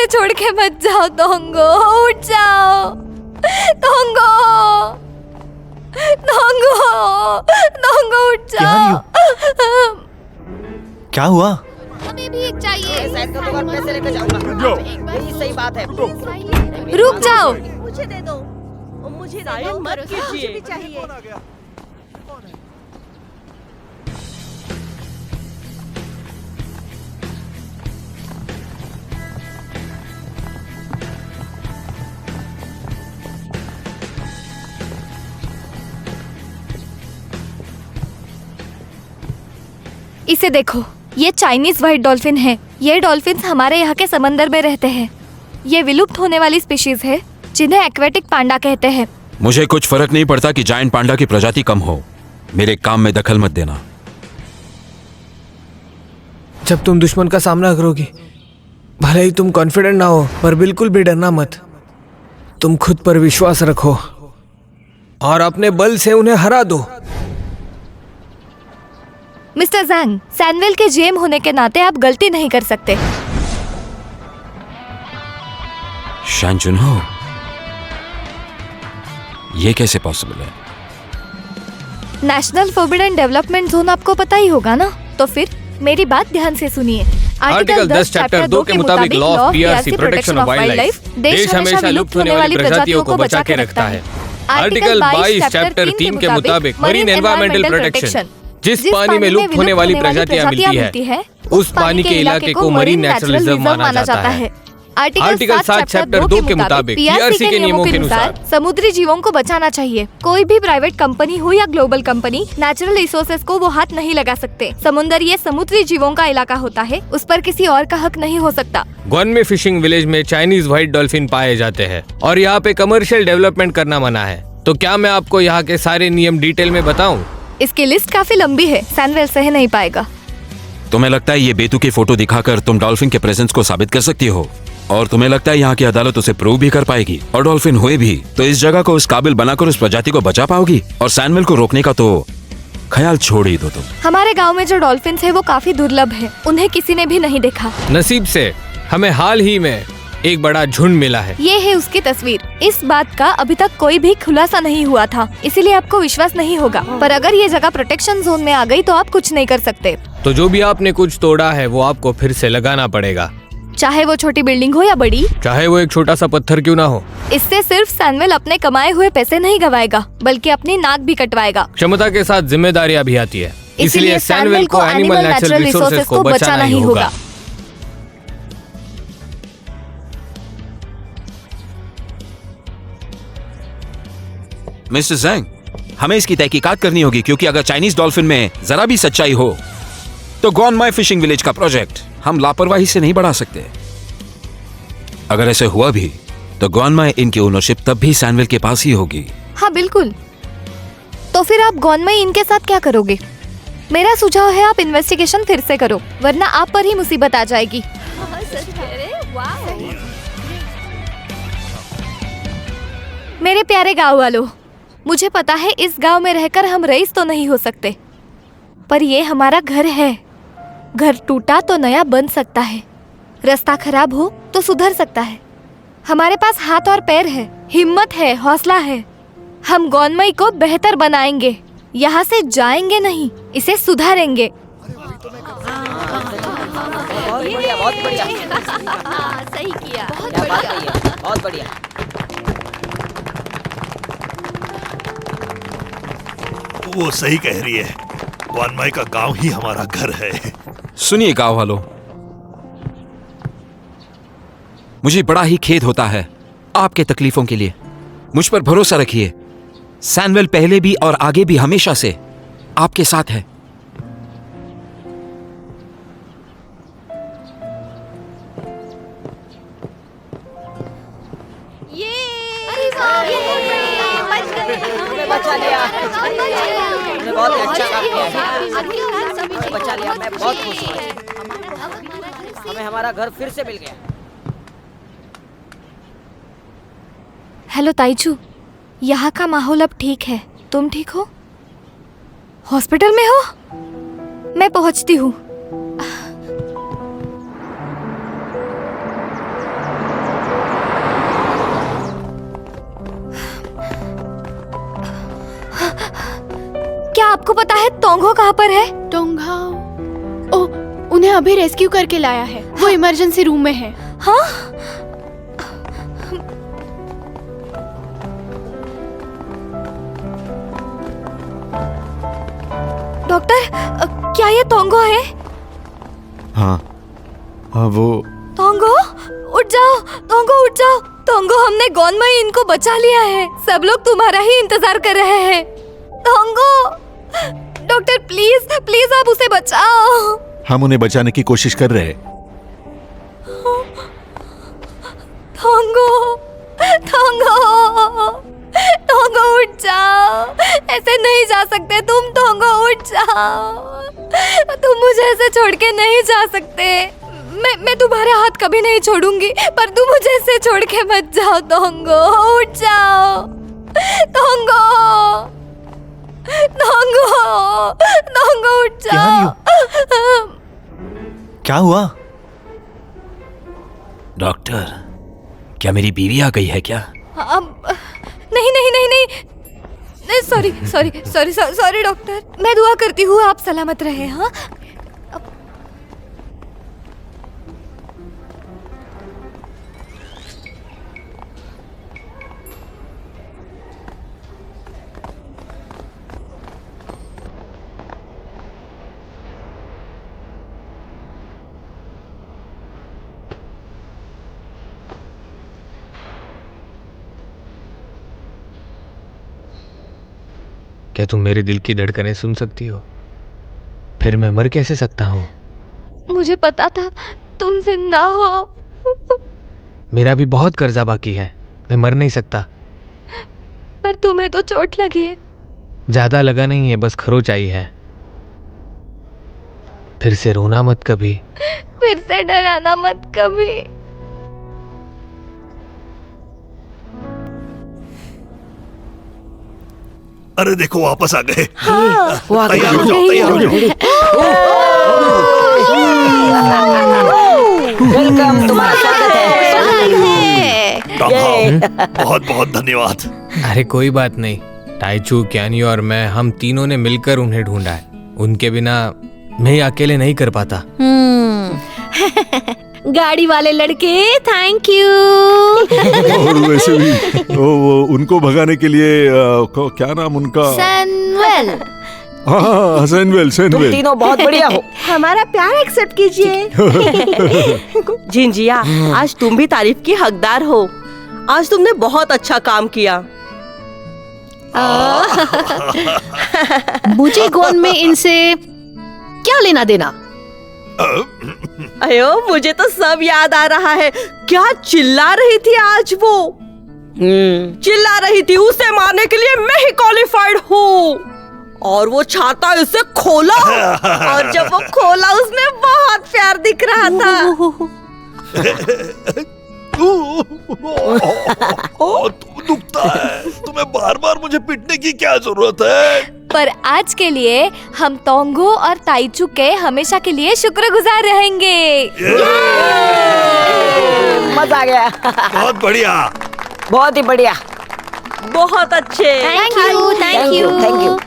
मुझे छोड़ के मत जाओ तोंगो, उठ जाओ तोंगो, तोंगो, तोंगो उठ जाओ। क्या हुआ? हमें भी एक चाहिए। पैसे लेकर जाऊंगा। यही सही बात है। रुक जाओ। मुझे दे दो, मुझे मत कीजिए। चाहिए। इसे देखो, ये चाइनीज व्हाइट डॉल्फिन है। ये डॉल्फिन्स हमारे यहाँ के समंदर में रहते हैं। ये विलुप्त होने वाली स्पीशीज है जिन्हें एक्वेटिक पांडा कहते हैं। मुझे कुछ फर्क नहीं पड़ता कि जायंट पांडा की प्रजाति कम हो, मेरे काम में दखल मत देना। जब तुम दुश्मन का सामना करोगी, भले ही तुम कॉन्फिडेंट ना हो, पर बिल्कुल भी डरना मत। तुम खुद पर विश्वास रखो और अपने बल से उन्हें हरा दो। मिस्टर ज़ैंग, सैनवेल के जीएम होने के नाते आप गलती नहीं कर सकते। शान जुनहो, ये कैसे पॉसिबल है? नेशनल फॉरबिडन डेवलपमेंट जोन आपको पता ही होगा ना? तो फिर मेरी बात ध्यान से सुनिए। आर्टिकल 10 चैप्टर 2 के मुताबिक law of PRC protection of wild life देश हमेशा लुप्त होने वाली प्रजातियों को बचा के रखता है। आर्टिकल 22 चैप्टर 3 के मुताबिक मरीन एनवायरमेंटल प्रोटेक्शन जिस पानी में लुप्त होने वाली प्रजातियां मिलती है उस पानी के इलाके को मरीन नेचुरल रिजर्व माना जाता है। आर्टिकल 7 चैप्टर 2 के मुताबिक पीआरसी के नियमों के अनुसार समुद्री जीवों को बचाना चाहिए। कोई भी प्राइवेट कंपनी हो या ग्लोबल कंपनी नेचुरल रिसोर्सेज को वो हाथ नहीं लगा सकते। समुद्र ये समुद्री जीवों का इलाका होता है, उस पर किसी और का हक नहीं हो सकता। ग्वानमे फिशिंग विलेज में चाइनीज व्हाइट डॉल्फिन पाए जाते हैं और यहाँ पे कमर्शियल डेवलपमेंट करना मना है। तो क्या मैं आपको यहाँ के सारे नियम डिटेल में बताऊँ? इसकी लिस्ट काफी लंबी है, सैनवेल सह नहीं पाएगा। तुम्हें लगता है ये बेतुकी फोटो दिखाकर तुम डॉल्फिन के प्रेजेंस को साबित कर सकती हो? और तुम्हें लगता है यहाँ की अदालत उसे प्रूव भी कर पाएगी? और डॉल्फिन हुए भी तो इस जगह को उस काबिल बनाकर उस प्रजाति को बचा पाओगी? और सैनवेल को रोकने का तो ख्याल छोड़ ही दो तुम। हमारे गांव में जो डॉल्फिन्स है वो काफी दुर्लभ है, उन्हें किसी ने भी नहीं देखा। नसीब से हमें हाल ही में एक बड़ा झुंड मिला है। ये है उसकी तस्वीर। इस बात का अभी तक कोई भी खुलासा नहीं हुआ था, इसीलिए आपको विश्वास नहीं होगा। पर अगर ये जगह प्रोटेक्शन जोन में आ गई तो आप कुछ नहीं कर सकते। तो जो भी आपने कुछ तोड़ा है वो आपको फिर से लगाना पड़ेगा, चाहे वो छोटी बिल्डिंग हो या बड़ी, चाहे वो एक छोटा सा पत्थर क्यों ना हो। इससे सिर्फ सैनवेल अपने कमाए हुए पैसे नहीं गवाएगा, बल्कि अपनी नाक भी कटवाएगा। क्षमता के साथ जिम्मेदारियां भी आती है, इसलिए सैनवेल को एनिमल नेचुरल रिसोर्सेज को बचाना ही होगा। मिस्टर ज़ैंग, हमें इसकी तहकीकात करनी होगी, क्योंकि अगर चाइनीज डॉल्फिन में जरा भी सच्चाई हो तो ग्वानमे फिशिंग विलेज का प्रोजेक्ट हम लापरवाही से नहीं बढ़ा सकते। अगर ऐसे हुआ भी तो ग्वानमे इनकी ओनरशिप तब भी सैनवेल के पास ही होगी। हाँ बिल्कुल। तो फिर आप ग्वानमे इनके साथ क्या करोगे? मेरा सुझाव है आप इन्वेस्टिगेशन फिर से करो, वरना आप पर ही मुसीबत आ जाएगी। मेरे प्यारे गाँव वालों, मुझे पता है इस गांव में रहकर हम रईस तो नहीं हो सकते, पर ये हमारा घर है। घर टूटा तो नया बन सकता है, रास्ता खराब हो तो सुधर सकता है। हमारे पास हाथ और पैर है, हिम्मत है, हौसला है। हम ग्वानमे को बेहतर बनाएंगे। यहाँ से जाएंगे नहीं, इसे सुधारेंगे। बहुत बढ़िया। सही किया, बहुत बढ़िया। वो सही कह रही है, ग्वानमे का गांव ही हमारा घर है। सुनिए गांव वालों, मुझे बड़ा ही खेद होता है आपके तकलीफों के लिए। मुझ पर भरोसा रखिए, सैनवेल पहले भी और आगे भी हमेशा से आपके साथ है। बचा लिया, बहुत अच्छा काम किया, बचा लिया। मैं बहुत खुश हूँ, हमें हमारा घर फिर से मिल गया। हेलो ताईचू, यहाँ का माहौल अब ठीक है। तुम ठीक हो? हॉस्पिटल में हो? मैं पहुँचती हूँ। आपको पता है तोंगो कहाँ पर है? टोंघाओ, ओह, उन्हें अभी रेस्क्यू करके लाया है। वो इमरजेंसी रूम में है। हाँ? डॉक्टर, क्या ये तोंगो है? हाँ हाँ वो तोंगो, उठ जाओ। तोंगो, उठ जाओ। तोंगो, हमने गॉनमाई इनको बचा लिया है। सब लोग तुम्हारा ही इंतजार कर रहे हैं। तोंगो, डॉक्टर प्लीज प्लीज आप उसे बचाओ। हम उन्हें बचाने की कोशिश कर रहे हैं। तोंगो, तोंगो, तोंगो उठ जाओ। ऐसे नहीं जा सकते तुम। तोंगो उठ जाओ। तुम मुझे ऐसे छोड़ के नहीं जा सकते। मैं तुम्हारे हाथ कभी नहीं छोड़ूंगी, पर तुम मुझे ऐसे छोड़ के मत जाओ। तोंगो उठ जाओ। तोंगो, तोंगो, तोंगो उठ जाओ। क्या हुआ? डॉक्टर, क्या मेरी बीवी आ गई है क्या? नहीं नहीं नहीं नहीं, sorry sorry sorry sorry doctor. मैं दुआ करती हूँ आप सलामत रहे। हाँ, क्या तुम मेरे दिल की धड़कनें सुन सकती हो? फिर मैं मर कैसे सकता हूँ? मुझे पता था तुम जिंदा हो, मेरा भी बहुत कर्जा बाकी है। मैं मर नहीं सकता। पर तुम्हें तो चोट लगी है। ज्यादा लगा नहीं है, बस खरोच आई है। फिर से रोना मत कभी। फिर से डराना मत कभी। अरे देखो वापस आ गए। वो आ गए। तैयार हो जाओ, तैयार हो जाओ। वेलकम, तुम्हारा स्वागत है। टॉम, बहुत बहुत धन्यवाद। अरे कोई बात नहीं। टाइचू, क्यानी और मैं, हम तीनों ने मिलकर उन्हें ढूंढा है। उनके बिना मैं अकेले नहीं कर पाता। गाड़ी वाले लड़के, थैंक यू। और वैसे भी वो उनको भगाने के लिए क्या नाम उनका? सनवेल। हाँ, सैनवेल, तुम सैनवेल। तीनों बहुत बढ़िया हो। हमारा प्यार एक्सेप्ट कीजिए। जिंजिया, आज तुम भी तारीफ की हकदार हो। आज तुमने बहुत अच्छा काम किया। मुझे गॉन में इनसे क्या लेना देना? अयो, मुझे तो सब याद आ रहा है। क्या चिल्ला रही थी आज वो? चिल्ला रही थी उसे मारने के लिए मैं ही क्वालिफाइड हूँ। और वो छाता इसे खोला, और जब वो खोला उसमें बहुत प्यार दिख रहा था। तुम दुखता है। तुम्हें बार बार मुझे पीटने की क्या जरूरत है? पर आज के लिए हम तोंगो और ताइचू के हमेशा के लिए शुक्रगुजार रहेंगे। मजा आ गया। बहुत बढ़िया। बहुत ही बढ़िया। बहुत अच्छे। Thank you, thank you. Thank you.